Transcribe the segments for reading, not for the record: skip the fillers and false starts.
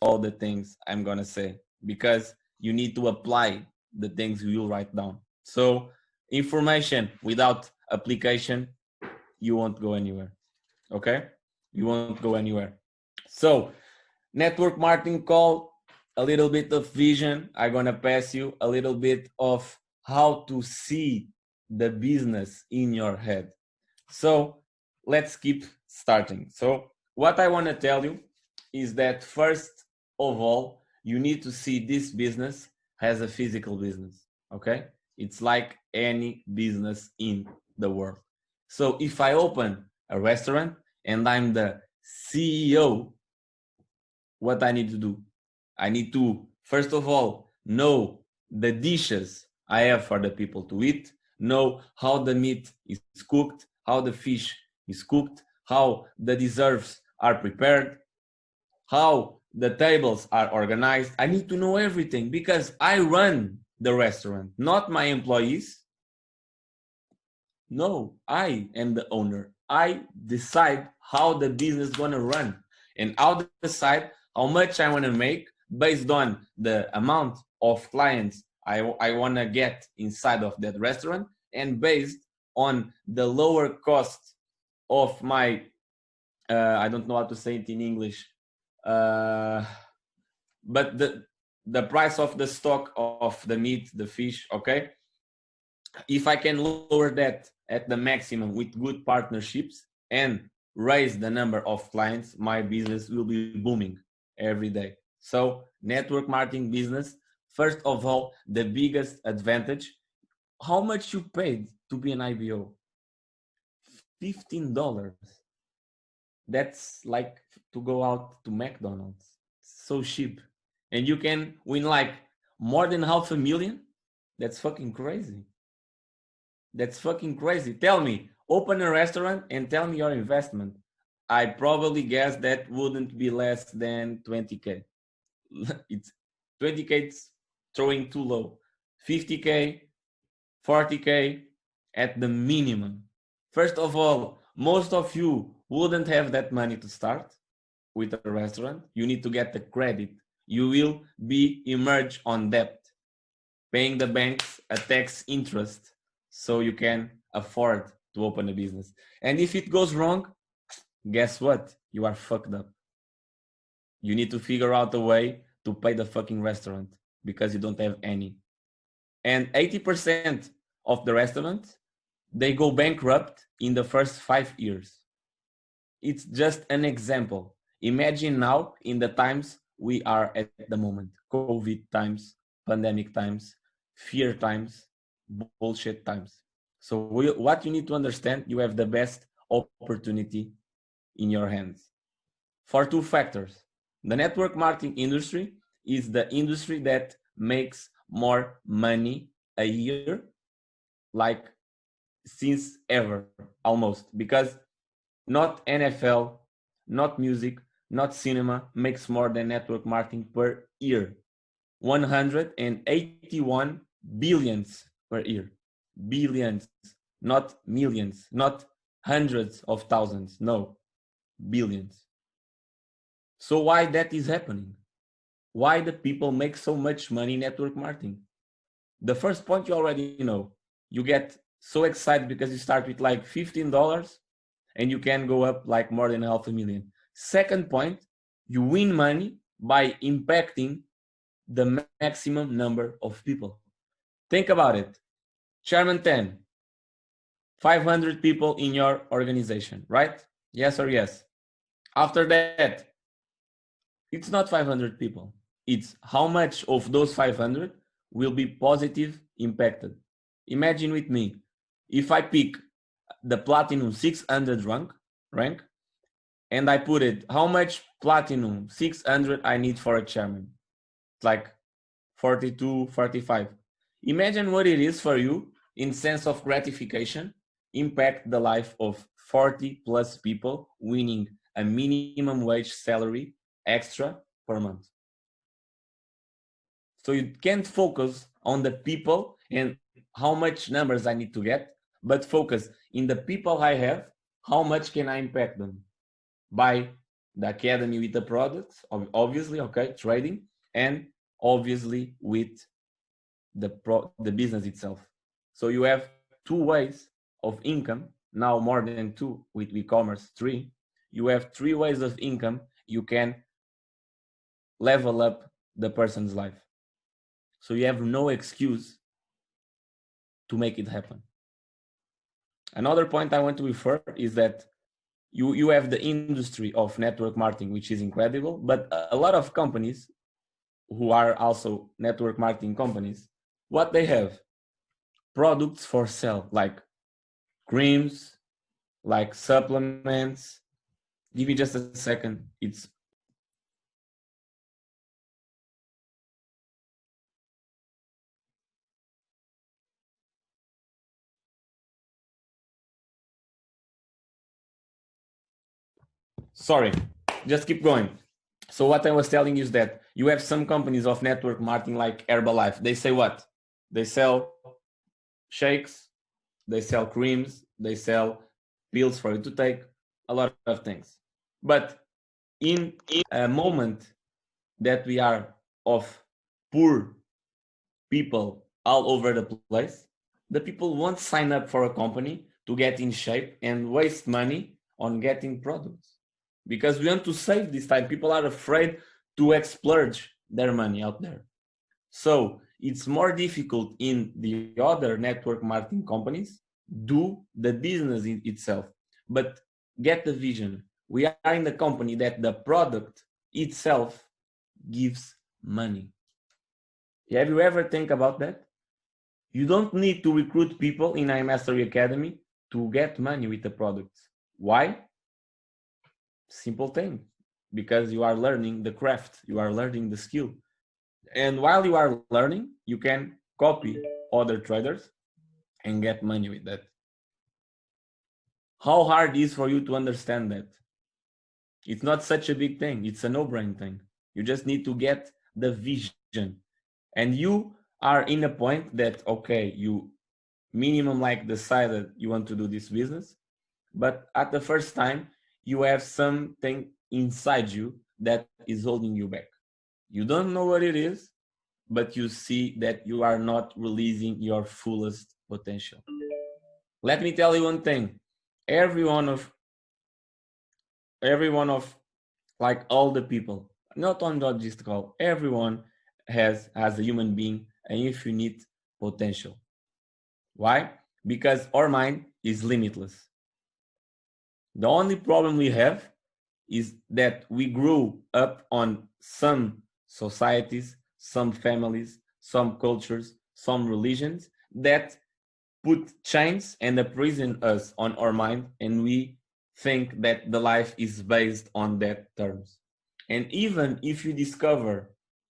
all the things I'm gonna say, because you need to apply the things you will write down. So information without application, you won't go anywhere. Okay? You won't go anywhere. So network marketing call, a little bit of vision. I'm gonna pass you a little bit of how to see the business in your head. So let's keep starting. So what I want to tell you is that first of all, you need to see this business as a physical business. Okay? It's like any business in the world. So if I open a restaurant and I'm the CEO, what I need to do? I need to, first of all, know the dishes I have for the people to eat, know how the meat is cooked, how the fish is cooked, how the desserts are prepared, how the tables are organized. I need to know everything because I run the restaurant, not my employees. No, I am the owner. I decide how the business is going to run, and I'll decide how much I want to make based on the amount of clients I want to get inside of that restaurant, and based on the lower cost of my, I don't know how to say it in English, but the price of the stock of the meat, the fish, okay? If I can lower that at the maximum with good partnerships and raise the number of clients, my business will be booming every day. So network marketing business, first of all, the biggest advantage, how much you paid to be an IBO? $15. That's like to go out to McDonald's. So cheap. And you can win like more than $500,000. That's fucking crazy. That's fucking crazy. Tell me, open a restaurant and tell me your investment. I probably guess that wouldn't be less than 20K. It's 20K, it's throwing too low. 50K, 40K at the minimum. First of all, most of you wouldn't have that money to start with a restaurant. You need to get the credit. You will be emerged on debt, paying the banks a tax interest so you can afford to open a business. And if it goes wrong, guess what? You are fucked up. You need to figure out a way to pay the fucking restaurant because you don't have any. And 80% of the restaurants, they go bankrupt in the first 5 years. It's just an example. Imagine now in the times we are at the moment, COVID times, pandemic times, fear times, bullshit times. So what you need to understand, you have the best opportunity in your hands for two factors. The network marketing industry is the industry that makes more money a year, like since ever, almost, because not NFL, not music, not cinema makes more than network marketing per year. 181 billions per year. Billions, not millions, not hundreds of thousands, no, billions. So why that is happening? Why the people make so much money in network marketing? The first point you already know. You get so excited because you start with like $15 and you can go up like more than $500,000. Second point, you win money by impacting the maximum number of people. Think about it. Chairman 10, 500 people in your organization, right? Yes or yes? After that, it's not 500 people. It's how much of those 500 will be positive impacted. Imagine with me, if I pick the platinum 600 rank, and I put it, how much platinum 600 I need for a chairman? It's like 42, 45. Imagine what it is for you in sense of gratification, impact the life of 40 plus people winning a minimum wage salary extra per month. So you can't focus on the people and how much numbers I need to get, but focus in the people I have, how much can I impact them by the academy with the products, obviously, okay, trading, and obviously with the business itself. So you have two ways of income, now more than two with e-commerce, three. You have three ways of income you can level up the person's life. So you have no excuse to make it happen. Another point I want to refer is that you have the industry of network marketing, which is incredible, but a lot of companies who are also network marketing companies, what they have, products for sale, like creams, like supplements. Give me just a second. It's sorry, just keep going. So what I was telling you is that you have some companies of network marketing like Herbalife. They say what? They sell shakes, they sell creams, they sell pills for you to take, a lot of things. But in a moment that we are of poor people all over the place, the people won't sign up for a company to get in shape and waste money on getting products because we want to save this time. People are afraid to splurge their money out there. So it's more difficult in the other network marketing companies do the business in itself. But get the vision. We are in the company that the product itself gives money. Have you ever think about that? You don't need to recruit people in iMastery Academy to get money with the products. Why? Simple thing. Because you are learning the craft, you are learning the skill. And while you are learning, you can copy other traders and get money with that. How hard is for you to understand that? It's not such a big thing. It's a no-brain thing. You just need to get the vision. And you are in a point that, okay, you minimum like decided you want to do this business, but at the first time, you have something inside you that is holding you back. You don't know what it is, but you see that you are not releasing your fullest potential. Let me tell you one thing. Every one of like all the people, not on logistical, everyone has as a human being an infinite potential. Why? Because our mind is limitless. The only problem we have is that we grew up on some societies, some families, some cultures, some religions that put chains and imprison us on our mind, and we think that the life is based on that terms. And even if you discover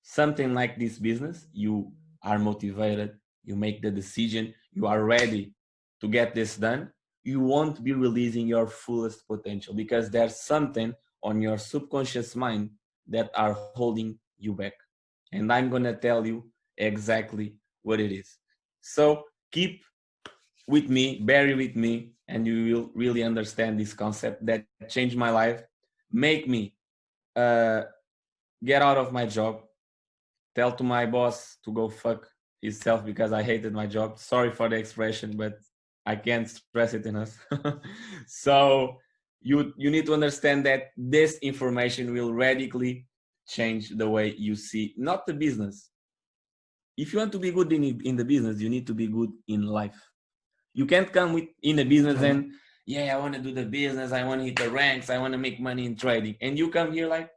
something like this business, you are motivated, you make the decision, you are ready to get this done, you won't be releasing your fullest potential because there's something on your subconscious mind that are holding you back. And I'm going to tell you exactly what it is. So keep with me, bear with me, and you will really understand this concept that changed my life, make me get out of my job, tell to my boss to go fuck himself because I hated my job. Sorry for the expression, but I can't stress it enough. So you need to understand that this information will radically change the way you see not the business. If you want to be good in the business, you need to be good in life. You can't come with in the business and yeah, I want to do the business, I want to hit the ranks, I want to make money in trading, and you come here like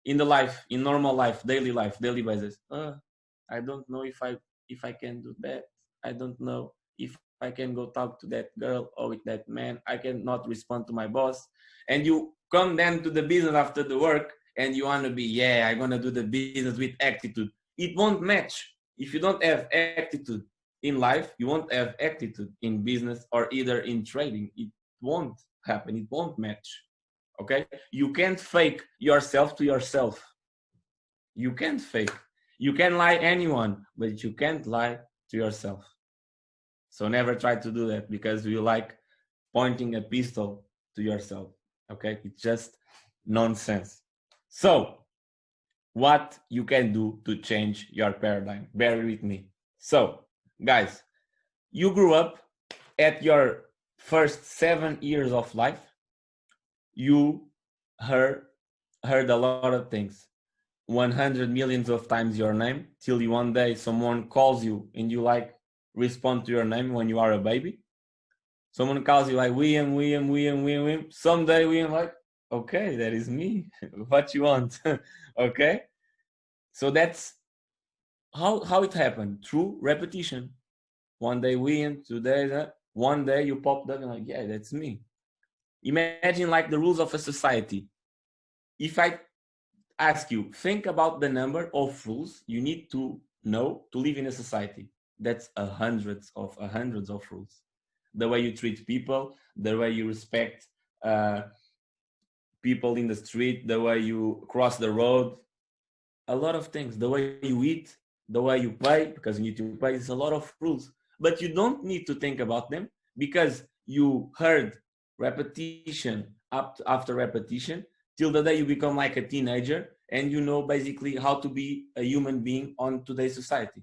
in the life, in normal life, daily basis. I don't know if I can do that. I don't know if I can go talk to that girl or with that man. I cannot respond to my boss. And you come then to the business after the work and you want to be, yeah, I'm gonna do the business with attitude. It won't match. If you don't have attitude in life, you won't have attitude in business or either in trading. It won't happen. It won't match. Okay? You can't fake yourself to yourself. You can't fake. You can lie anyone, but you can't lie to yourself. So never try to do that because you like pointing a pistol to yourself. Okay? It's just nonsense. So, what you can do to change your paradigm? Bear with me. So, guys, you grew up at your first 7 years of life. You heard a lot of things. 100 millions of times your name till one day someone calls you and you like respond to your name when you are a baby. Someone calls you like William. Someday William like, okay, that is me. What you want? Okay. So that's how it happened, through repetition. One day William, 2 days, one day you popped up and like, yeah, that's me. Imagine like the rules of a society. If I ask you, think about the number of rules you need to know to live in a society. That's hundreds of rules. The way you treat people, the way you respect people in the street, the way you cross the road, a lot of things. The way you eat, the way you pay, because you need to pay, is a lot of rules. But you don't need to think about them because you heard repetition after repetition till the day you become like a teenager and you know basically how to be a human being on today's society.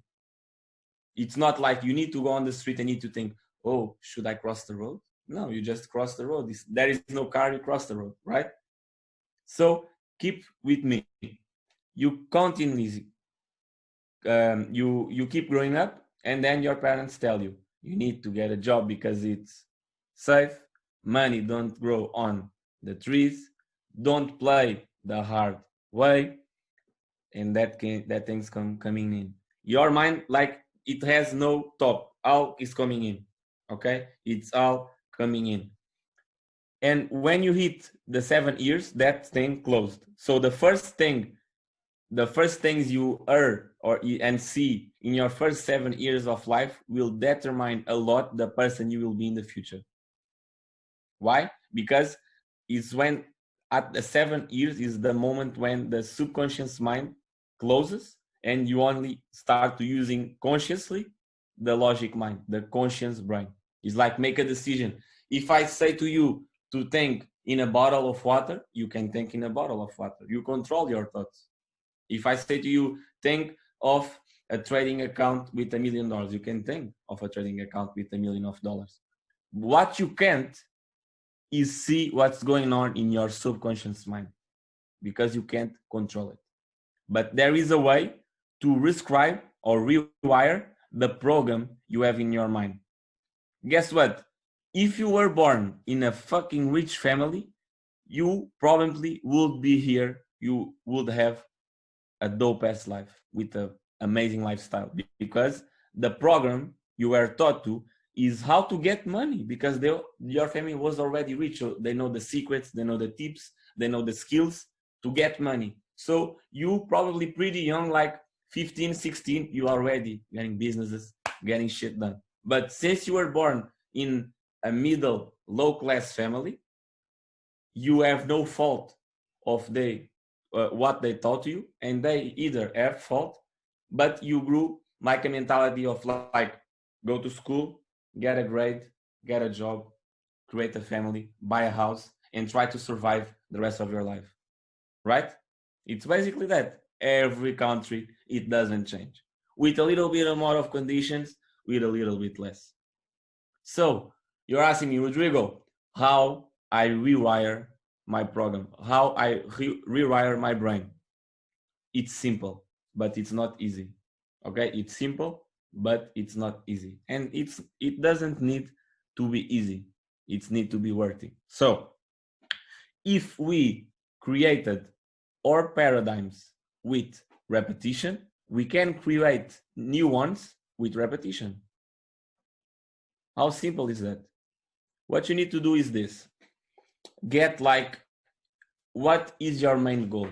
It's not like you need to go on the street and need to think, oh, should I cross the road? No, you just cross the road. There is no car, you cross the road, right? So keep with me. You continuously, you keep growing up, and then your parents tell you you need to get a job because it's safe. Money don't grow on the trees. Don't play the hard way, and that things coming in your mind like it has no top. All is coming in. Okay, it's all coming in. And when you hit the 7 years, that thing closed. So the first things you hear and see in your first 7 years of life will determine a lot the person you will be in the future. Why? Because it's when at the 7 years is the moment when the subconscious mind closes and you only start to using consciously the logic mind, the conscious brain. It's like make a decision. If I say to you to think in a bottle of water, you can think in a bottle of water. You control your thoughts. If I say to you, think of a trading account with $1 million, you can think of a trading account with $1 million. What you can't is see what's going on in your subconscious mind because you can't control it. But there is a way to rescribe or rewire the program you have in your mind. Guess what? If you were born in a fucking rich family, you probably would be here. You would have a dope ass life with an amazing lifestyle because the program you were taught to is how to get money because your family was already rich. So they know the secrets, they know the tips, they know the skills to get money. So you probably pretty young, like 15, 16, you are already getting businesses, getting shit done. But since you were born in a middle, low class family, you have no fault of what they taught you, and they either have fault, but you grew like a mentality of like go to school, get a grade, get a job, create a family, buy a house, and try to survive the rest of your life, right? It's basically that. Every country, it doesn't change. With a little bit more of conditions, with a little bit less. So you're asking me, Rodrigo, how I rewire my program, how I rewire my brain. It's simple, but it's not easy. Okay, it's simple, but it's not easy, and it doesn't need to be easy. It needs to be worthy. So if we created our paradigms with repetition, we can create new ones with repetition. How simple is that? What you need to do is this. Get like, what is your main goal?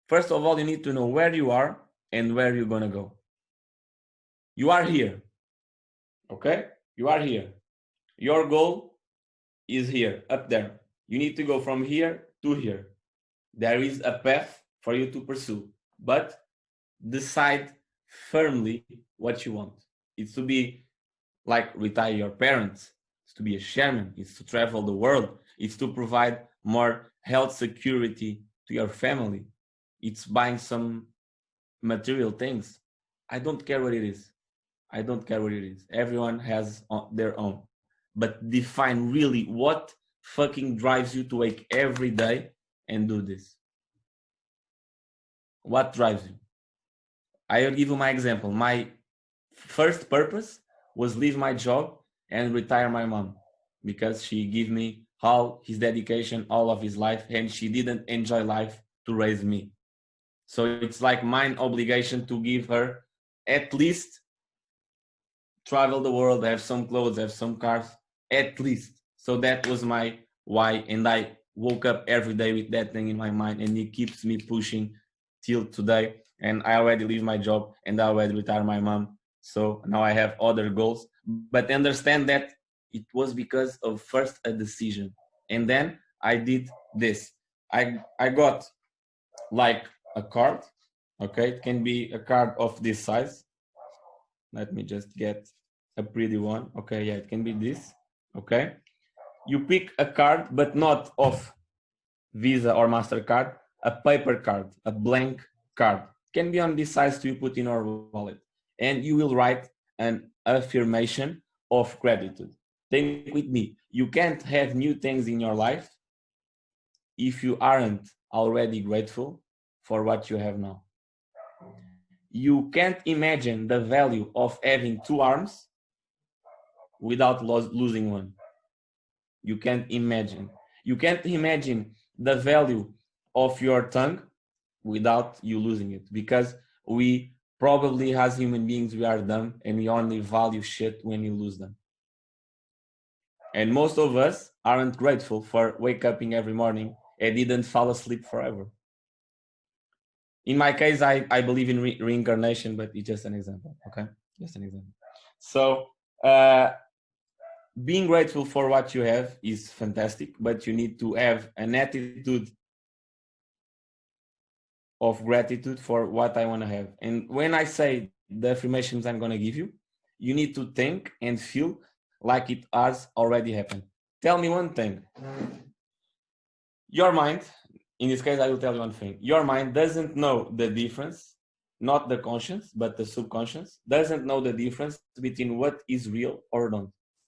First of all, you need to know where you are and where you're gonna go. You are here, okay? You are here. Your goal is here, up there. You need to go from here to here. There is a path for you to pursue, but decide firmly what you want. It's to be like retire your parents. It's to be a shaman. It's to travel the world. It's to provide more health security to your family. It's buying some material things. I don't care what it is. I don't care what it is. Everyone has their own. But define really what fucking drives you to wake every day and do this. What drives you? I'll give you my example. My first purpose was leave my job and retire my mom because she gave me all his dedication, all of his life, and she didn't enjoy life to raise me. So it's like my obligation to give her at least travel the world, have some clothes, have some cars, at least. So that was my why, and I woke up every day with that thing in my mind, and it keeps me pushing till today. And I already leave my job, and I already retire my mom. So now I have other goals, but understand that it was because of first a decision, and then I did this. I got like a card. Okay, it can be a card of this size. Let me just get a pretty one. Okay, yeah, it can be this. Okay, you pick a card, but not of Visa or MasterCard, a paper card, a blank card. Can be on this size to you put in our wallet. And you will write an affirmation of gratitude. Think with me. You can't have new things in your life if you aren't already grateful for what you have now. You can't imagine the value of having two arms without losing one. You can't imagine. You can't imagine the value of your tongue without you losing it, because we probably, as human beings, we are dumb and we only value shit when you lose them. And most of us aren't grateful for wake up every morning and didn't fall asleep forever. In my case, I believe in reincarnation, but it's just an example. Okay, just an example. So being grateful for what you have is fantastic, but you need to have an attitude of gratitude for what I want to have. And when I say the affirmations I'm going to give you, you need to think and feel like it has already happened. Tell me one thing. Your mind, in this case, I will tell you one thing. Your mind doesn't know the difference, not the conscious, but the subconscious, doesn't know the difference between what is real or not.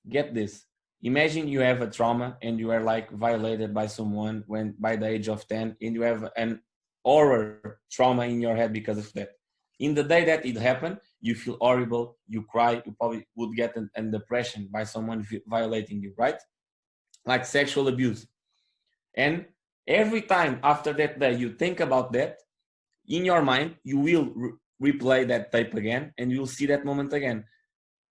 Get this. Imagine you have a trauma and you are like violated by someone when by the age of 10, and you have an horror trauma in your head because of that. In the day that it happened, you feel horrible, you cry, you probably would get an depression by someone violating you, right? Like sexual abuse. And every time after that day you think about that, in your mind, you will replay that tape again and you'll see that moment again.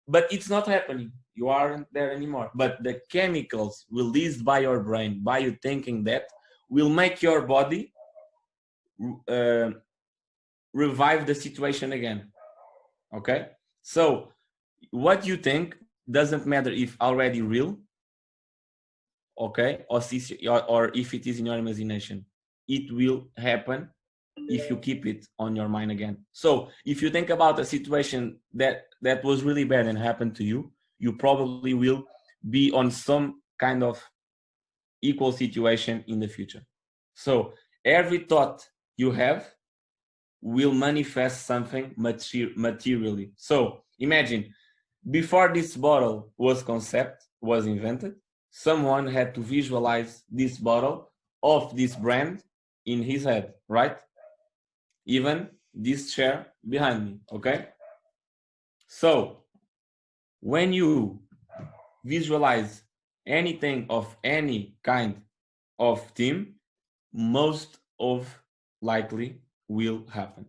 But it's not happening. You aren't there anymore. But the chemicals released by your brain, by you thinking that, will make your body revive the situation again. Okay? So what you think doesn't matter if already real, okay, or if it is in your imagination. It will happen if you keep it on your mind again. So if you think about a situation that was really bad and happened to you, you probably will be on some kind of equal situation in the future. So every thought you have will manifest something materially. So imagine, before this bottle was invented, someone had to visualize this bottle of this brand in his head, right? Even this chair behind me, okay? So when you visualize anything of any kind of theme, most of likely will happen.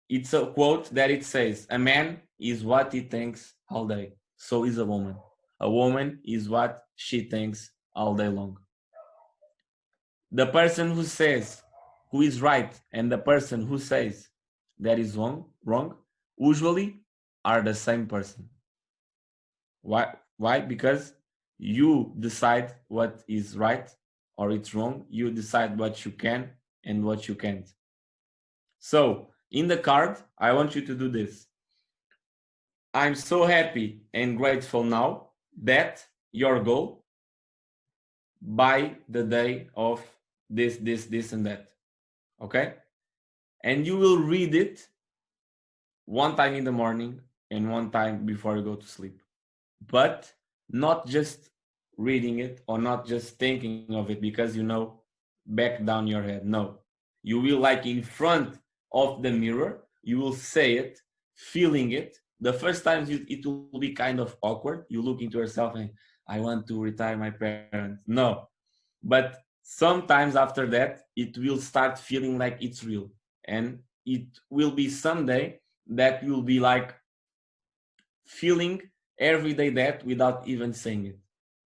It's a quote that it says, a man is what he thinks all day. So is a woman. A woman is what she thinks all day long. The person who says who is right and the person who says that is wrong usually are the same person. Why? Because you decide what is right or it's wrong. You decide what you can and what you can't. So in the card, I want you to do this. I'm so happy and grateful now that your goal by the day of this, and that. Okay? And you will read it one time in the morning and one time before you go to sleep. But not just reading it or not just thinking of it because back down your head. No. You will, like, in front of the mirror, you will say it, feeling it. The first times it will be kind of awkward. You look into yourself and I want to retire my parents. No. But sometimes after that, it will start feeling like it's real. And it will be someday that you'll be like feeling every day that without even saying it,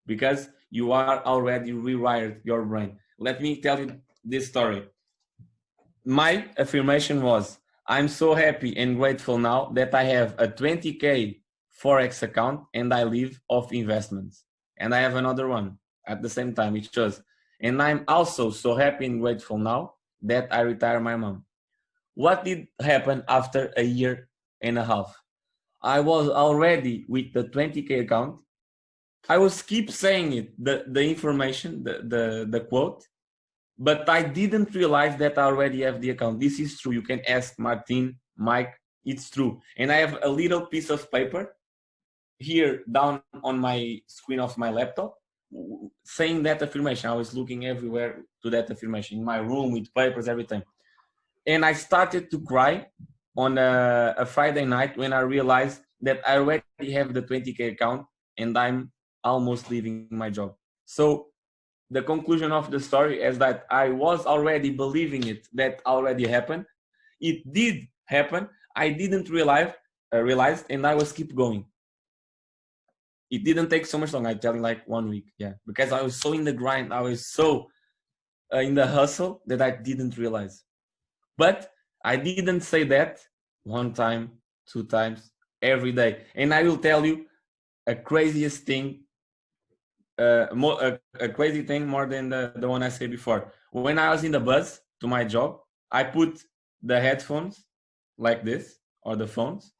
because you are already rewired your brain. Let me tell you this story. My affirmation was, I'm so happy and grateful now that I have a 20K Forex account and I live off investments. And I have another one at the same time, it shows. And I'm also so happy and grateful now that I retire my mom. What did happen after a year and a half? I was already with the 20K account. I was keep saying it, the information, the quote, but I didn't realize that I already have the account. This is true. You can ask Martin, Mike, it's true. And I have a little piece of paper here down on my screen of my laptop saying that affirmation. I was looking everywhere to that affirmation, in my room with papers, everything. And I started to cry on a Friday night when I realized that I already have the 20K account and I'm almost leaving my job. So the conclusion of the story is that I was already believing it, that already happened. It did happen. I didn't realize, and I was keep going. It didn't take so much long. I tell you, like 1 week, yeah, because I was so in the grind. I was so in the hustle that I didn't realize. But I didn't say that one time, 2 times, every day. And I will tell you a craziest thing, a crazy thing more than the one I said before. When I was in the bus to my job, I put the headphones like this, or the phones,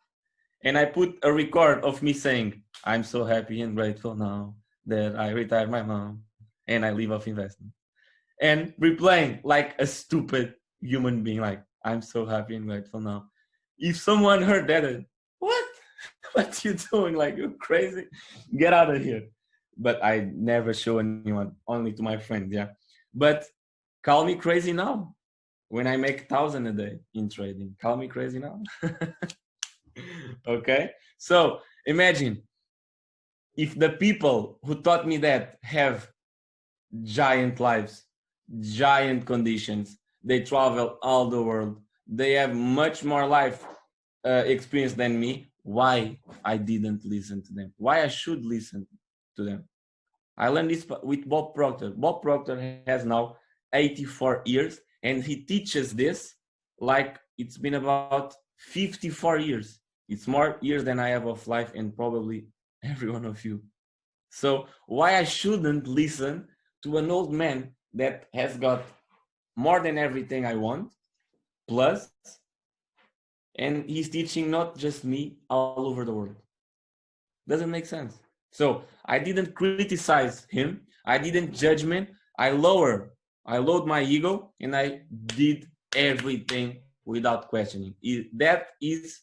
and I put a record of me saying, I'm so happy and grateful now that I retired my mom and I live off investment. And replaying like a stupid human being, like, I'm so happy and grateful now. If someone heard that, what? What you doing? Like, you're crazy. Get out of here. But I never show anyone, only to my friends, yeah. But call me crazy now. When I make 1,000 a day in trading, call me crazy now. Okay? So imagine if the people who taught me that have giant lives, giant conditions, they travel all the world, they have much more life experience than me, why I didn't listen to them? Why I should listen to them? I learned this with Bob Proctor. Bob Proctor has now 84 years and he teaches this like it's been about 54 years. It's more years than I have of life and probably every one of you. So why I shouldn't listen to an old man that has got more than everything I want, plus, and he's teaching not just me, all over the world. Doesn't make sense. So I didn't criticize him. I didn't judge him. I lowered my ego and I did everything without questioning. That is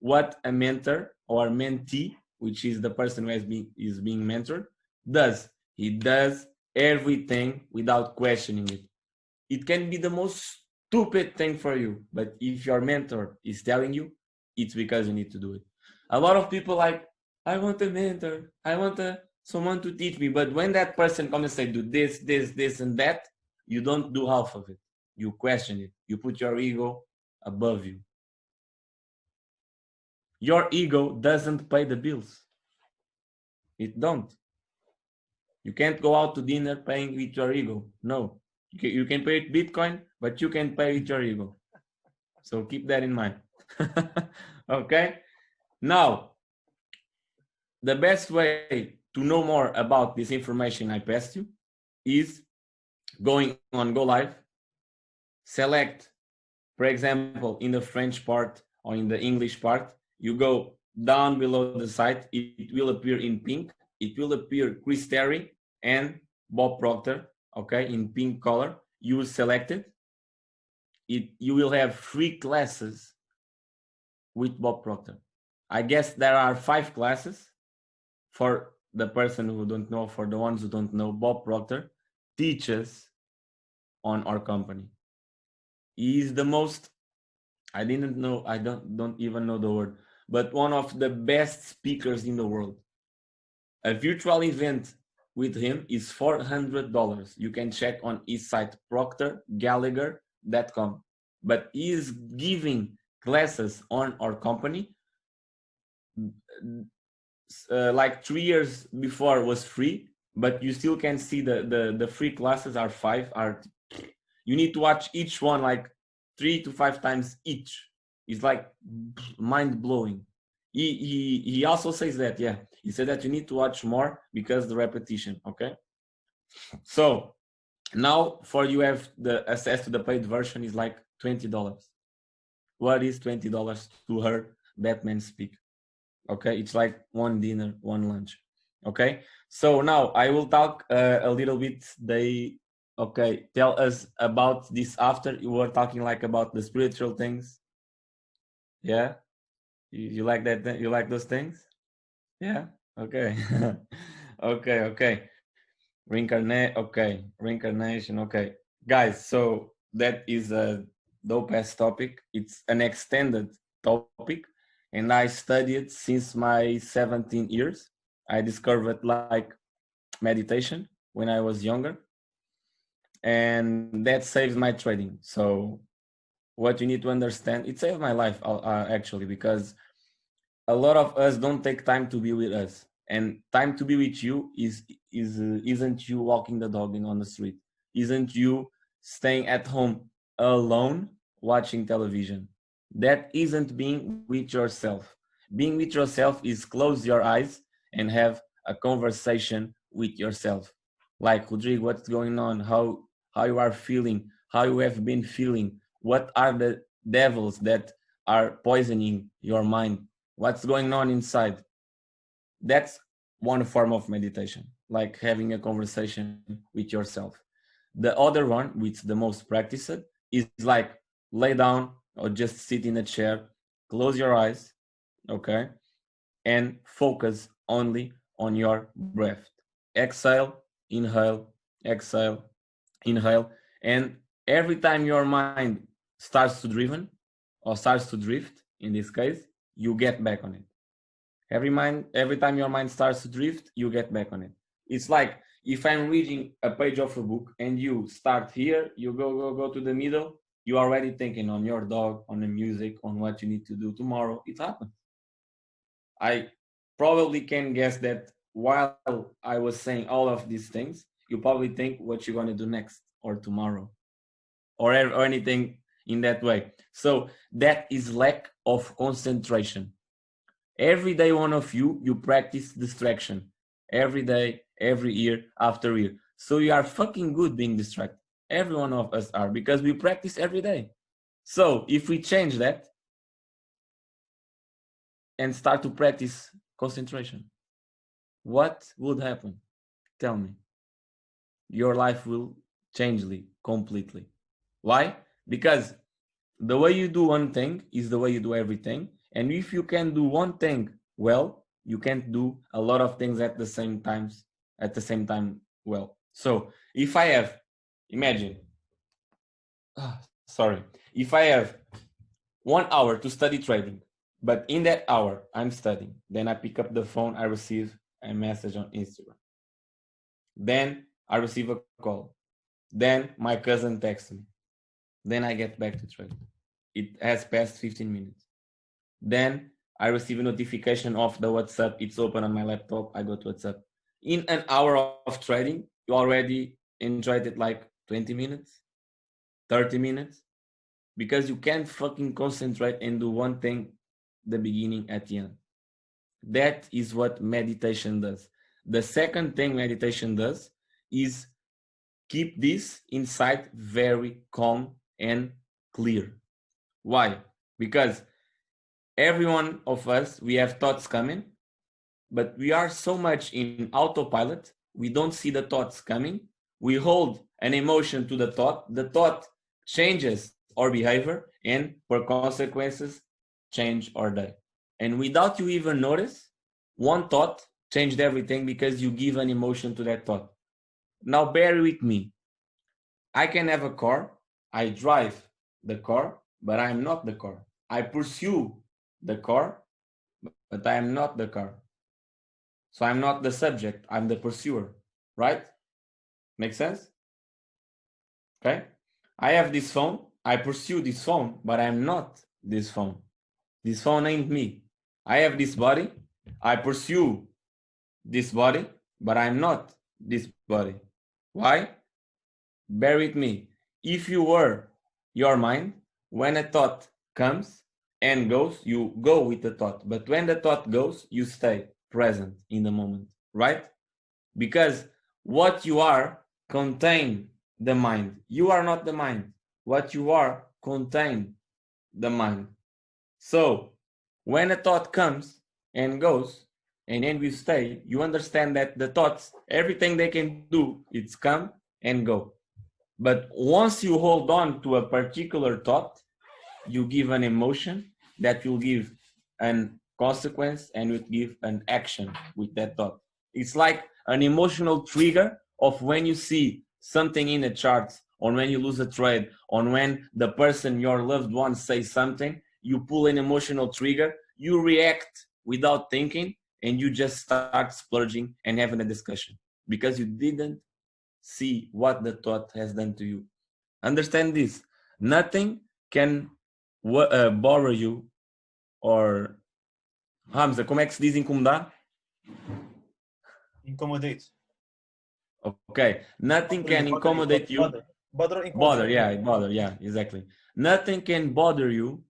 what a mentor or mentee, which is the person who is being mentored, does. He does everything without questioning it. It can be the most stupid thing for you, but if your mentor is telling you, it's because you need to do it. A lot of people like, I want a mentor, I want someone to teach me, but when that person comes and say, do this, this, this, and that, you don't do half of it. You question it. You put your ego above you. Your ego doesn't pay the bills. It don't. You can't go out to dinner paying with your ego. No. You can pay with Bitcoin, but you can pay with your ego. So keep that in mind. Okay? Now, the best way to know more about this information I passed you is going on Go Live, select, for example, in the French part or in the English part, you go down below the site, it will appear in pink. It will appear Chris Terry and Bob Proctor, okay, in pink color. you select it, you will have free classes with Bob Proctor. I guess there are 5 classes. For the person who don't know, for the ones who don't know, Bob Proctor teaches on our company. He is the most, I don't even know the word, but one of the best speakers in the world. A virtual event with him is $400. You can check on his site, proctorgallagher.com. But he is giving classes on our company. Like 3 years before was free, but you still can see the free classes are 5. You need to watch each one like 3 to 5 times each. It's like mind blowing. He also says that, yeah, he said that you need to watch more because the repetition. Okay, so now for you have the access to the paid version is like $20. What is $20 to hear that man speak? Okay, it's like one dinner, one lunch. Okay, so now I will talk a little bit. Tell us about this after. You were talking like about the spiritual things. Yeah, you like that? You like those things? Yeah. Okay. Okay. Reincarnation. Okay, guys. So that is a dope ass topic. It's an extended topic, and I studied since my 17 years. I discovered like meditation when I was younger, and that saves my trading. So what you need to understand, it saved my life actually, because a lot of us don't take time to be with us, and time to be with you isn't you walking the dog on the street, isn't you staying at home alone watching television. That isn't being with yourself. Being with yourself is close your eyes and have a conversation with yourself, like, Rodrigo, what's going on, how you are feeling, how you have been feeling, what are the devils that are poisoning your mind, what's going on inside. That's one form of meditation, like having a conversation with yourself. The other one, which the most practiced, is like lay down or just sit in a chair, close your eyes, okay, and focus only on your breath. Exhale, inhale, exhale, inhale, and every time your mind starts to driven or starts to drift, in this case, you get back on it. Every time your mind starts to drift, you get back on it. It's like if I'm reading a page of a book and you start here, you go to the middle, you're already thinking on your dog, on the music, on what you need to do tomorrow. It happens. I probably can guess that while I was saying all of these things, you probably think what you're going to do next or tomorrow or anything in that way. So that is lack of concentration. Every day, one of you practice distraction. Every day, every year after year. So you are fucking good being distracted. Every one of us are, because we practice every day. So if we change that and start to practice concentration, what would happen? Tell me. Your life will change completely. Why? Because the way you do one thing is the way you do everything. And if you can do one thing well, you can't do a lot of things at the same time well. So if I have, imagine, if I have 1 hour to study trading, but in that hour I'm studying, then I pick up the phone, I receive a message on Instagram. Then I receive a call. Then my cousin texts me. Then I get back to trading. It has passed 15 minutes. Then I receive a notification of the WhatsApp. It's open on my laptop. I go to WhatsApp. In an hour of trading, you already enjoyed it like 20 minutes, 30 minutes, because you can't fucking concentrate and do one thing, the beginning at the end. That is what meditation does. The second thing meditation does is keep this inside very calm and clear. Why? Because every one of us, we have thoughts coming, but we are so much in autopilot, we don't see the thoughts coming, we hold an emotion to the thought changes our behavior, and for consequences, change our day. And without you even notice, one thought changed everything because you give an emotion to that thought. Now bear with me. I can have a car, I drive the car, but I am not the car. I pursue the car, but I am not the car. So I'm not the subject, I'm the pursuer, right? Make sense? Okay. I have this phone, I pursue this phone, but I'm not this phone. This phone ain't me. I have this body, I pursue this body, but I'm not this body. Why? Bear with me. If you were your mind, when a thought comes and goes, you go with the thought. But when the thought goes, you stay present in the moment, right? Because what you are contain the mind. You are not the mind. What you are contain the mind. So when a thought comes and goes, and then you stay, you understand that the thoughts, everything they can do, it's come and go. But once you hold on to a particular thought, you give an emotion that will give an consequence and will give an action with that thought. It's like an emotional trigger of when you see something in the charts, or when you lose a trade, or when the person, your loved one, says something, you pull an emotional trigger, you react without thinking, and you just start splurging and having a discussion because you didn't see what the thought has done to you. Understand this. Nothing can bother you or... Hamza, como é que se diz incomodar? Incommodate. Okay. Nothing can accommodate you. Bother, yeah, exactly. Nothing can bother you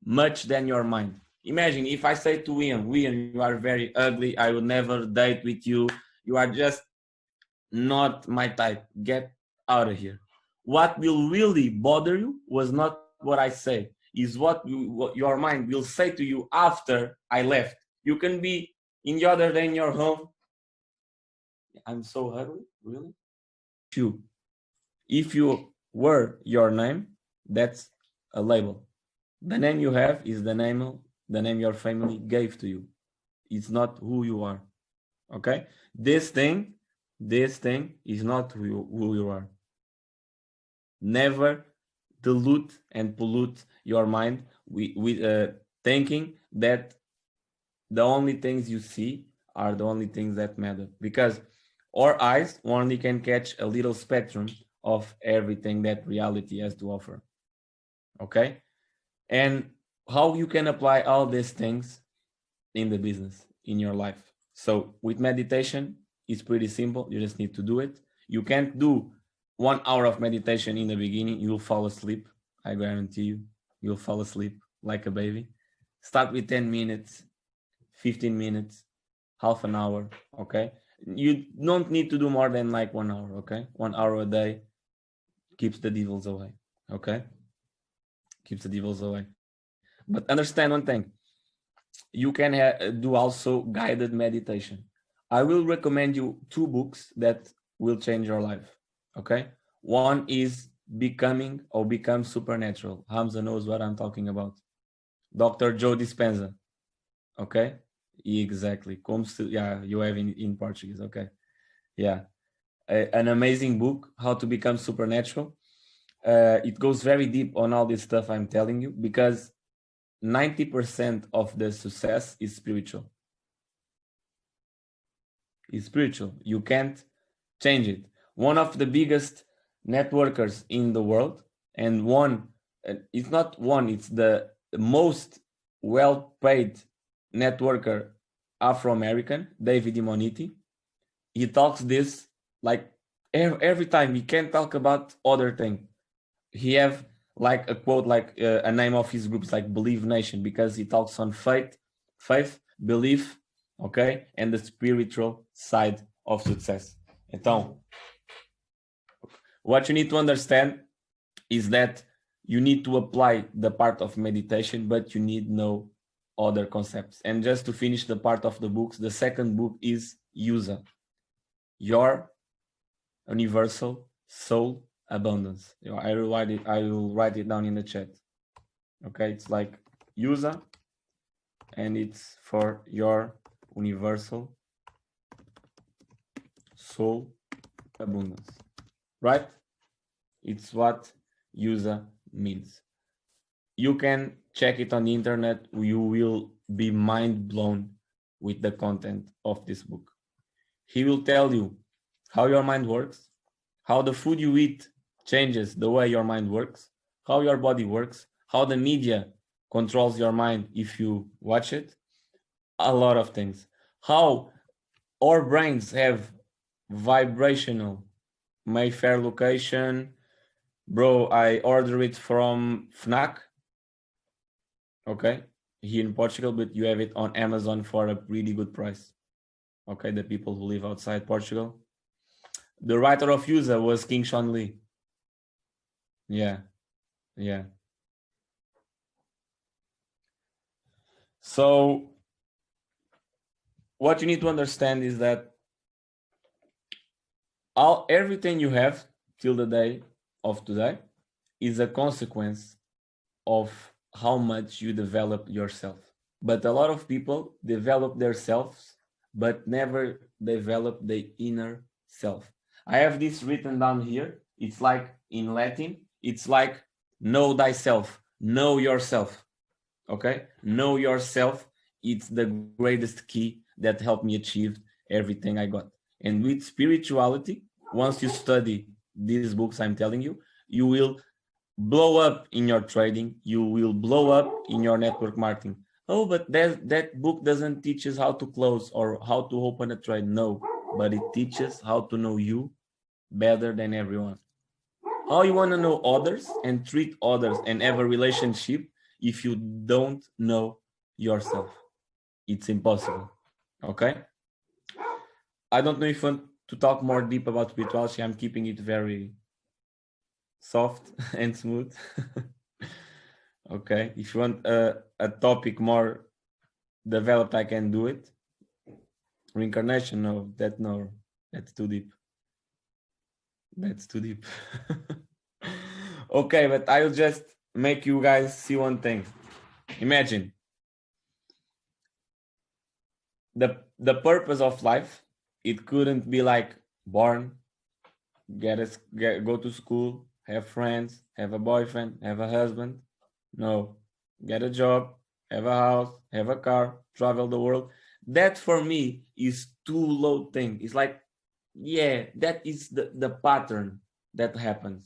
much than your mind. Imagine if I say to Ian, you are very ugly, I will never date with you, you are just not my type, get out of here. What will really bother you was not what I say, is what your mind will say to you after I left. You can be in the other day in your home. I'm so ugly, really? If you were your name, that's a label. The name you have is the name your family gave to you. It's not who you are. Okay? This thing is not who you are. Never dilute and pollute your mind with thinking that the only things you see are the only things that matter, because our eyes only can catch a little spectrum of everything that reality has to offer. Okay? And how you can apply all these things in the business, in your life. So with meditation, it's pretty simple. You just need to do it. You can't do 1 hour of meditation in the beginning. You'll fall asleep. I guarantee you, you'll fall asleep like a baby. Start with 10 minutes, 15 minutes, half an hour. Okay. You don't need to do more than like 1 hour. Okay. 1 hour a day keeps the devils away. Okay. Keeps the devils away. But understand one thing. You can do also guided meditation. I will recommend you 2 books that will change your life. Okay. One is Become Supernatural. Hamza knows what I'm talking about. Dr. Joe Dispenza. Okay. Exactly. Yeah, you have in Portuguese. Okay. Yeah. An amazing book, How to Become Supernatural. It goes very deep on all this stuff I'm telling you, because 90% of the success is spiritual. It's spiritual. You can't change it. One of the biggest networkers in the world, and it's not one, it's the most well-paid networker, Afro-American, David Imoniti. He talks this like every time. He can't talk about other thing. He have like a quote, like a name of his group is like Believe Nation, because he talks on faith, belief, okay, and the spiritual side of success. Então, what you need to understand is that you need to apply the part of meditation, but you need no other concepts. And just to finish the part of the books, the second book is User. Your universal soul abundance. I will write it down in the chat. Okay, it's like user, and it's for your universal soul abundance, right? It's what user means. You can check it on the internet. You will be mind blown with the content of this book. He will tell you how your mind works, how the food you eat changes the way your mind works, how your body works, how the media controls your mind if you watch it, a lot of things. How our brains have vibrational Mayfair location. Bro, I order it from Fnac, okay, here in Portugal, but you have it on Amazon for a really good price. Okay, the people who live outside Portugal. The writer of User was King Sean Lee. Yeah. So what you need to understand is that everything you have till the day of today is a consequence of how much you develop yourself. But a lot of people develop themselves, but never develop the inner self. I have this written down here. It's like in Latin, it's like know thyself, know yourself. Okay? Know yourself. It's the greatest key that helped me achieve everything I got. And with spirituality, once you study these books I'm telling you, you will blow up in your trading, you will blow up in your network marketing. Oh, but that book doesn't teach us how to close or how to open a trade. No, but it teaches how to know you better than everyone. How you want to know others and treat others and have a relationship if you don't know yourself? It's impossible. Okay? I don't know if you want to talk more deep about spirituality. I'm keeping it very soft and smooth. Okay, if you want a topic more developed, I can do it. Reincarnation, no, that's too deep. That's too deep. Okay, but I'll just make you guys see one thing. Imagine the purpose of life. It couldn't be like born, go to school, have friends, have a boyfriend, have a husband. No, get a job, have a house, have a car, travel the world. That for me is too low thing. It's like, yeah, that is the pattern that happens.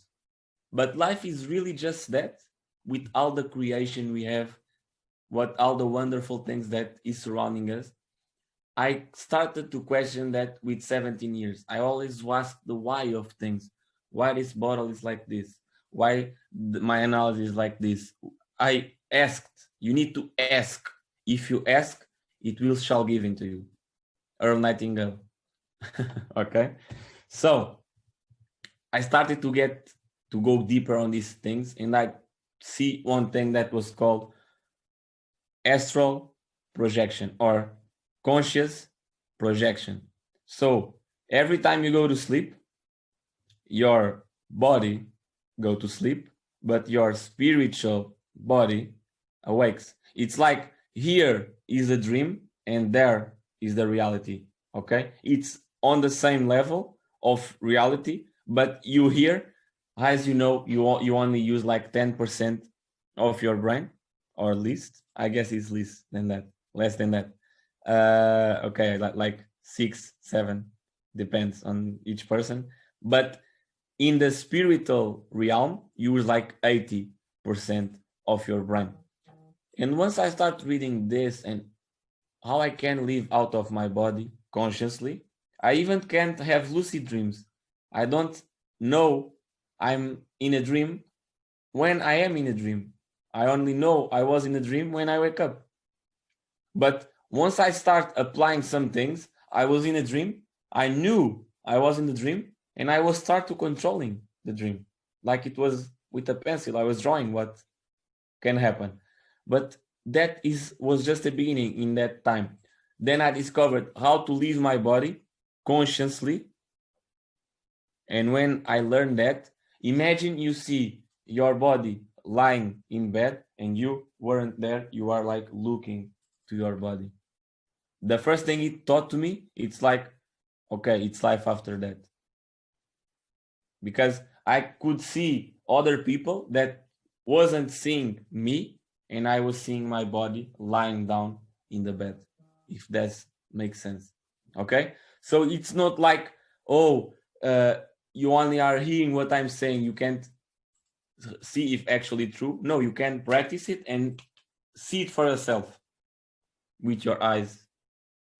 But life is really just that, with all the creation we have, all the wonderful things that is surrounding us. I started to question that with 17 years. I always ask the why of things. Why this bottle is like this? Why my analogy is like this? I asked. You need to ask. If you ask, it will shall give into you. Earl Nightingale. Okay? So I started to go deeper on these things, and I see one thing that was called astral projection or conscious projection. So every time you go to sleep, your body go to sleep, but your spiritual body awakes. It's like here is a dream and there is the reality. Okay, it's on the same level of reality, but you here, as you know, you only use like 10% of your brain, or least. I guess it's less than that. Okay, like 6, 7, depends on each person. But in the spiritual realm, you use like 80% of your brain. And once I start reading this and how I can live out of my body consciously, I even can't have lucid dreams. I don't know I'm in a dream when I am in a dream. I only know I was in a dream when I wake up. But once I start applying some things, I was in a dream, I knew I was in the dream, and I was start to controlling the dream. Like it was with a pencil, I was drawing what can happen. But that was just the beginning in that time. Then I discovered how to leave my body consciously And when I learned that, imagine you see your body lying in bed and you weren't there, you are like looking to your body. The first thing it taught to me, it's like, okay, it's life after that. Because I could see other people that wasn't seeing me, and I was seeing my body lying down in the bed, if that makes sense. Okay, so it's not like, oh, you only are hearing what I'm saying, you can't see if actually true. No, you can practice it and see it for yourself with your eyes.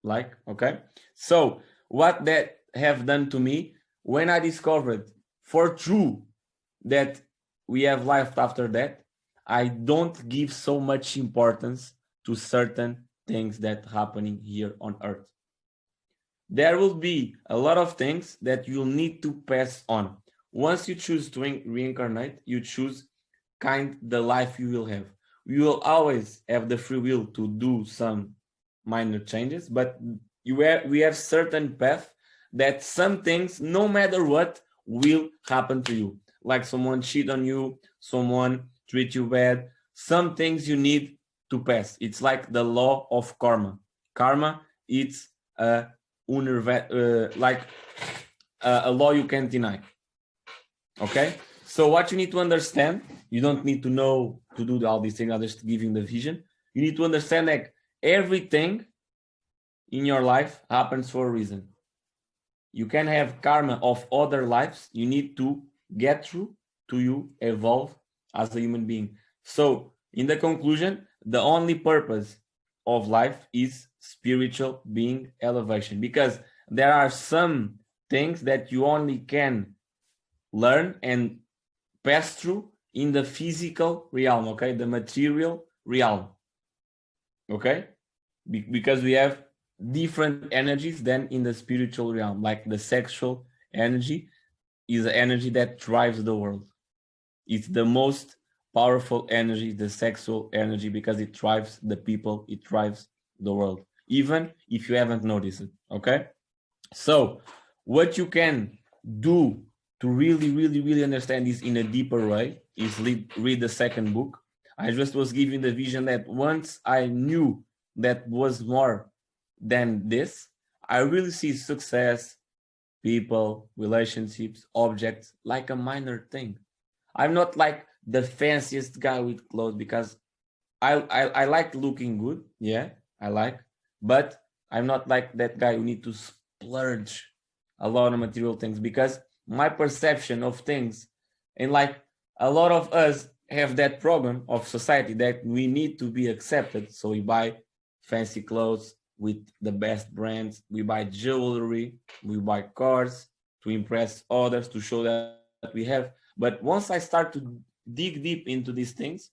Like, okay, so what that have done to me, when I discovered for true that we have life after that, I don't give so much importance to certain things that happening here on earth. There will be a lot of things that you'll need to pass on. Once you choose to reincarnate, you choose kind the life you will have. You will always have the free will to do some minor changes, but we have certain path that some things, no matter what, will happen to you. Like someone cheat on you, someone treat you bad. Some things you need to pass. It's like the law of karma. Karma, it's like a law you can't deny. Okay, so what you need to understand, you don't need to know to do all these things. I'm just giving the vision. You need to understand that everything in your life happens for a reason. You can have karma of other lives. You need to get through to you evolve as a human being. So in the conclusion, the only purpose of life is spiritual being elevation, because there are some things that you only can learn and pass through in the physical realm, okay, the material realm, okay, because we have different energies than in the spiritual realm. Like the sexual energy is the energy that drives the world. It's the most powerful energy, the sexual energy, because it drives the people, it drives the world, even if you haven't noticed it. Okay, so what you can do to really understand this in a deeper way is read the second book. I just was giving the vision that once I knew that was more than this, I really see success, people, relationships, objects like a minor thing. I'm not like the fanciest guy with clothes, because I like looking good. Yeah, I like, but I'm not like that guy who need to splurge a lot of material things, because my perception of things, and like a lot of us have that problem of society that we need to be accepted. So we buy fancy clothes with the best brands, we buy jewelry, we buy cars to impress others, to show that we have. But once I start to dig deep into these things,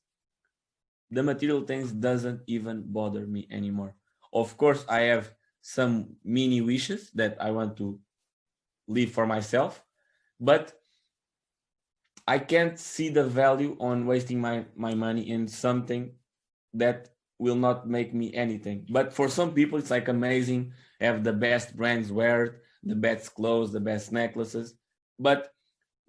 the material things doesn't even bother me anymore. Of course, I have some mini wishes that I want to live for myself, but I can't see the value on wasting my money in something that will not make me anything. But for some people, it's like amazing, have the best brands, wear it, the best clothes, the best necklaces. But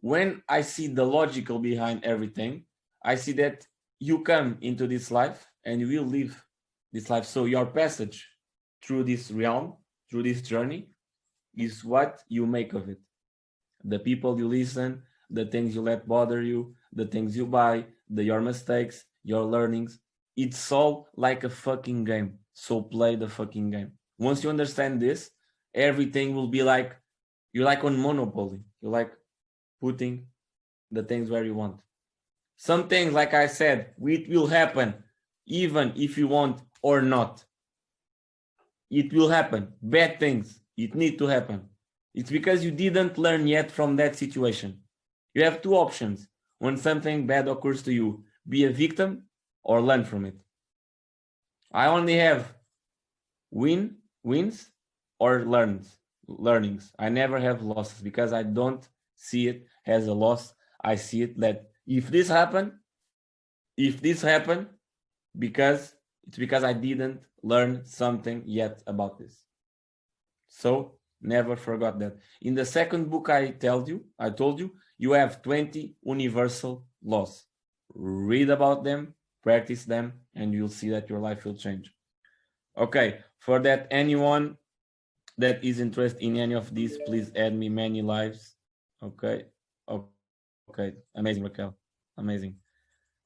when I see the logical behind everything, I see that you come into this life and you will live this life. So your passage through this realm, through this journey, is what you make of it. The people you listen, the things you let bother you, the things you buy, your mistakes, your learnings. It's all like a fucking game. So play the fucking game. Once you understand this, everything will be like, you're like on Monopoly. You're like putting the things where you want. Some things, like I said, it will happen even if you want or not. It will happen. Bad things, it need to happen. It's because you didn't learn yet from that situation. You have two options when something bad occurs to you: be a victim or learn from it. I only have wins or learnings. I never have losses, because I don't see it as a loss. I see it that if this happened, because it's because I didn't learn something yet about this. So Never forgot that. In the second book I told you, you have 20 universal laws. Read about them, practice them, and you'll see that your life will change. Okay, for that, anyone that is interested in any of these, please add me many lives. Okay, okay, amazing, Raquel, amazing.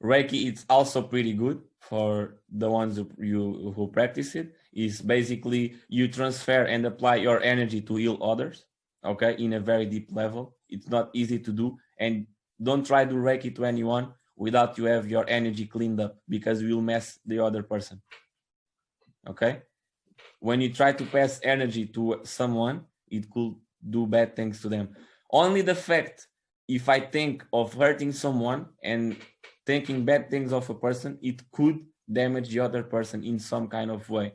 Reiki, it's also pretty good for the ones who practice it. Is basically you transfer and apply your energy to heal others, okay, in a very deep level. It's not easy to do, and don't try to Reiki to anyone without you have your energy cleaned up, because you will mess the other person. Okay, when you try to pass energy to someone, it could do bad things to them. Only the fact, if I think of hurting someone and thinking bad things of a person, it could damage the other person in some kind of way.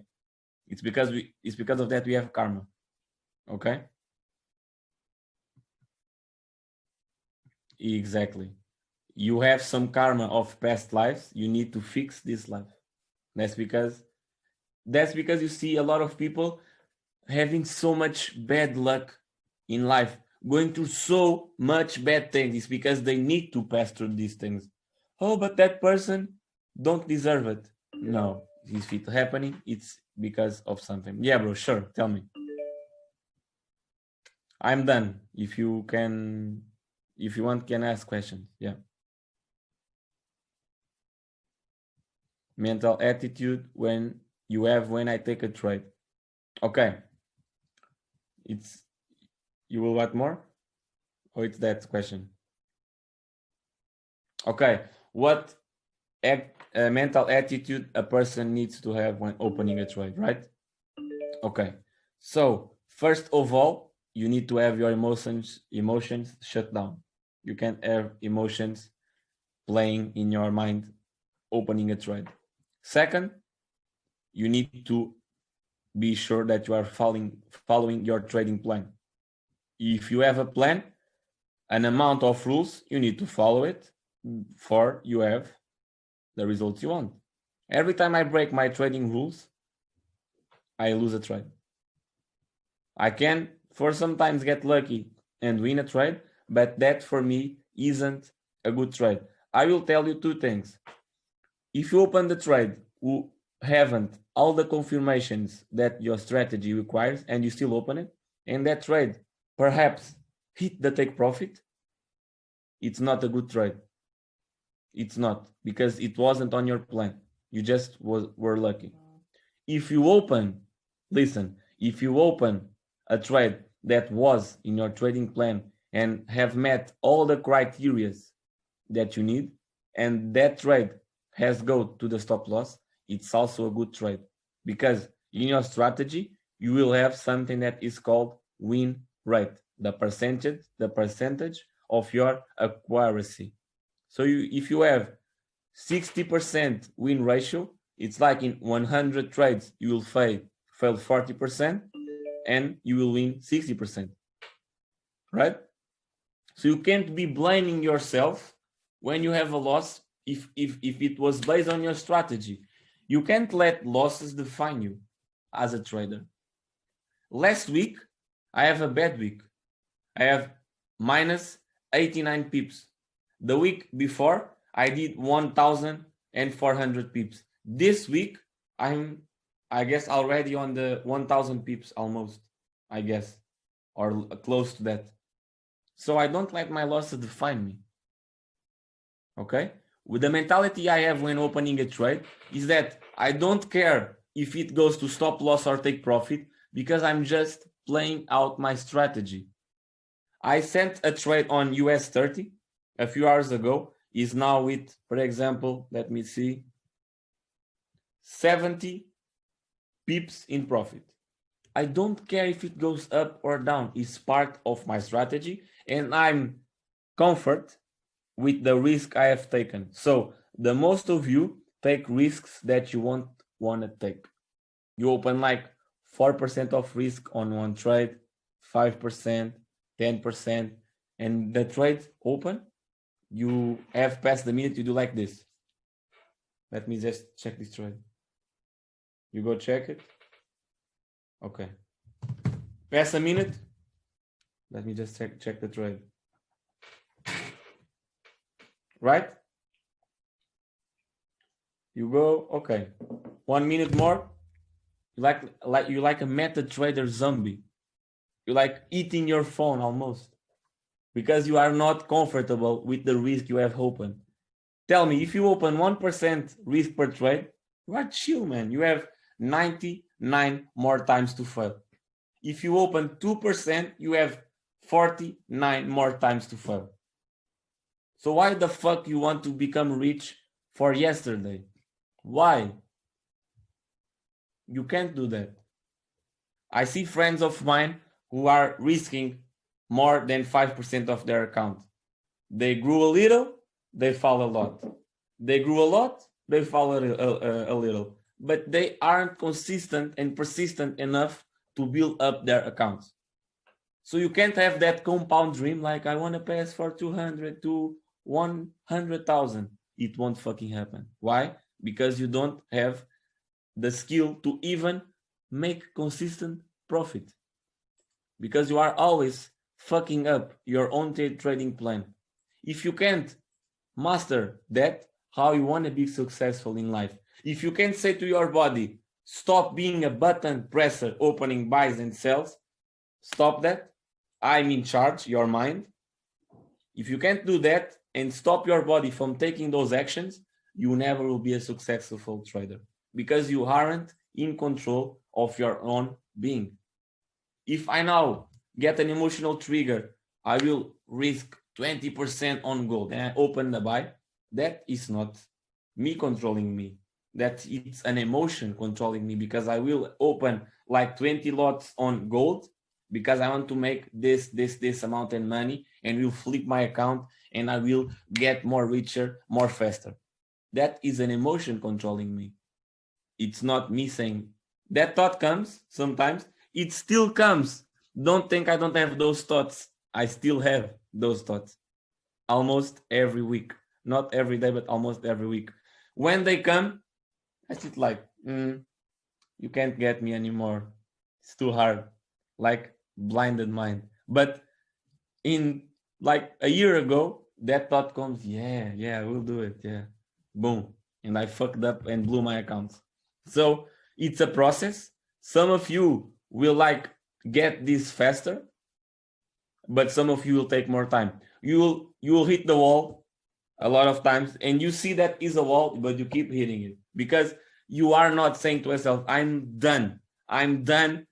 It's because of that we have karma. Okay? Exactly. You have some karma of past lives. You need to fix this life. That's because you see a lot of people having so much bad luck in life, going through so much bad things. It's because they need to pass through these things. Oh, but that person don't deserve it. No, if it's happening, it's because of something. Yeah, bro, sure. Tell me. I'm done. If you want, can ask questions. Yeah. Mental attitude when I take a trade. Okay. You will want more? Or it's that question? Okay. What mental attitude a person needs to have when opening a trade, right? Okay. So first of all, you need to have your emotions shut down. You can't have emotions playing in your mind opening a trade. Second, you need to be sure that you are following your trading plan. If you have a plan, an amount of rules, you need to follow it for you have the results you want. Every time I break my trading rules, I lose a trade. I can for sometimes get lucky and win a trade, but that for me isn't a good trade. I will tell you two things. If you open the trade who haven't all the confirmations that your strategy requires and you still open it, and that trade perhaps hit the take profit, it's not a good trade. It's not, because it wasn't on your plan. You just were lucky. If you open a trade that was in your trading plan and have met all the criteria that you need, and that trade has go to the stop loss, it's also a good trade, because in your strategy you will have something that is called win rate, the percentage of your accuracy. So if you have 60% win ratio, it's like in 100 trades you will fail 40% and you will win 60%, right? So you can't be blaming yourself when you have a loss if it was based on your strategy. You can't let losses define you as a trader. Last week, I have a bad week. I have minus 89 pips. The week before, I did 1,400 pips. This week, I guess already on the 1,000 pips almost, I guess, or close to that. So I don't let my losses define me. Okay? With the mentality I have when opening a trade is that I don't care if it goes to stop loss or take profit, because I'm just playing out my strategy. I sent a trade on US 30 a few hours ago, is now with, for example, let me see, 70 pips in profit. I don't care if it goes up or down. It's part of my strategy, and I'm comfort with the risk I have taken. So the most of you take risks that you won't want to take. You open like 4% of risk on one trade, 5%, 10%, and the trade open, you have passed the minute, you do like this. Let me just check this trade. You go check it. Okay. Pass a minute. Let me just check the trade. Right? You go, okay. 1 minute more. You like a meta trader zombie. You like eating your phone almost because you are not comfortable with the risk you have opened. Tell me, if you open 1% risk per trade, you are chill, man. You have 99 more times to fail. If you open 2%, you have 49 more times to fail. So why the fuck you want to become rich for yesterday? Why? You can't do that. I see friends of mine who are risking more than 5% of their account. They grew a little, they fall a lot. They grew a lot, they fall a little. But they aren't consistent and persistent enough to build up their accounts. So you can't have that compound dream like I want to pass for 200 to 100,000. It won't fucking happen. Why? Because you don't have the skill to even make consistent profit. Because you are always fucking up your own trading plan. If you can't master that, how you want to be successful in life? If you can't say to your body, stop being a button presser, opening buys and sells, stop that. I'm in charge, your mind. If you can't do that and stop your body from taking those actions, you never will be a successful trader because you aren't in control of your own being. If I now get an emotional trigger, I will risk 20% on gold and I open the buy. That is not me controlling me. That it's an emotion controlling me because I will open like 20 lots on gold because I want to make this amount of money and will flip my account and I will get more richer, more faster. That is an emotion controlling me. It's not me saying that thought comes sometimes. It still comes. Don't think I don't have those thoughts. I still have those thoughts almost every week. Not every day, but almost every week. When they come, I sit like, you can't get me anymore. It's too hard. Like blinded mind. But in like a year ago, that thought comes, yeah, we'll do it. Yeah. Boom. And I fucked up and blew my accounts. So it's a process. Some of you will like get this faster, but some of you will take more time. You will hit the wall a lot of times and you see that is a wall, but you keep hitting it because you are not saying to yourself, I'm done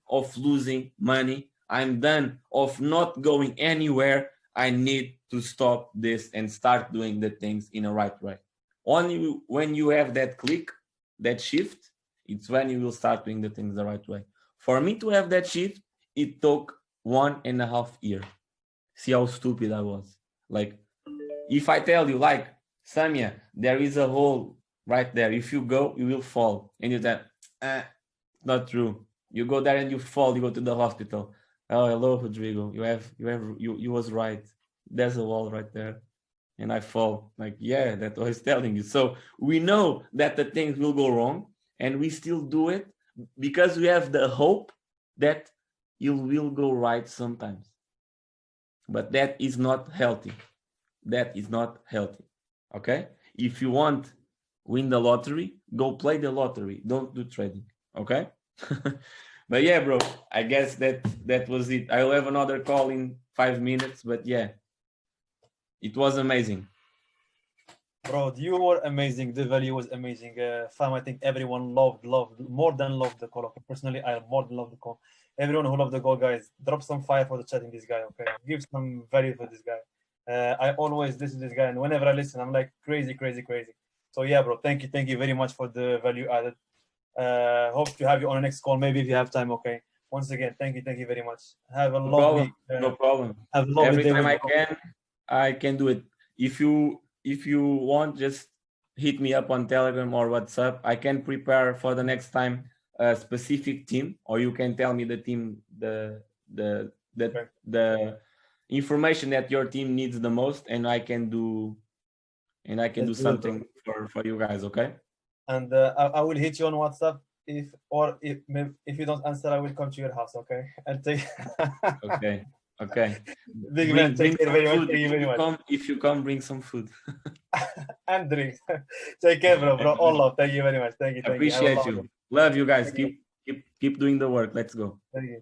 of losing money. I'm done of not going anywhere. I need to stop this and start doing the things in a right way. Only when you have that click, that shift, it's when you will start doing the things the right way. For me to have that shift, it took 1.5 years. See how stupid I was. Like, if I tell you, like, Samia, there is a hole right there. If you go, you will fall. And you tell, not true. You go there and you fall. You go to the hospital. Oh, hello, Rodrigo. You was right. There's a wall right there. And I fall. Like, yeah, that's what I was telling you. So we know that the things will go wrong, and we still do it because we have the hope that it will go right sometimes. But that is not healthy. That is not healthy. Okay? If you want win the lottery, go play the lottery. Don't do trading. Okay? But yeah, bro, I guess that was it. I'll have another call in 5 minutes, but yeah, it was amazing. Bro, you were amazing. The value was amazing. Fam, I think everyone loved, more than loved the call. Okay? Personally, I more than loved the call. Everyone who loved the call, guys, drop some fire for the chatting this guy, okay? Give some value for this guy. I always listen to this guy, and whenever I listen, I'm like crazy. So yeah, bro, thank you very much for the value added. Hope to have you on the next call, maybe if you have time, okay? Once again, thank you very much. Have a lovely no problem. Have a lovely Every day time I can do it. If you want, just hit me up on Telegram or WhatsApp. I can prepare for the next time a specific team, or you can tell me the team, the information that your team needs the most, and I can do something for you guys. Okay? And I will hit you on WhatsApp if you don't answer, I will come to your house, okay? And take. Okay. Okay. Big man, Bring take care some very much. food. Thank you very much. If you come, bring some food. And drink. Take care, bro. All love. Thank you very much. Thank you. Have a Appreciate lovely you. day. Love you guys. Thank you. Keep doing the work. Let's go. Thank you.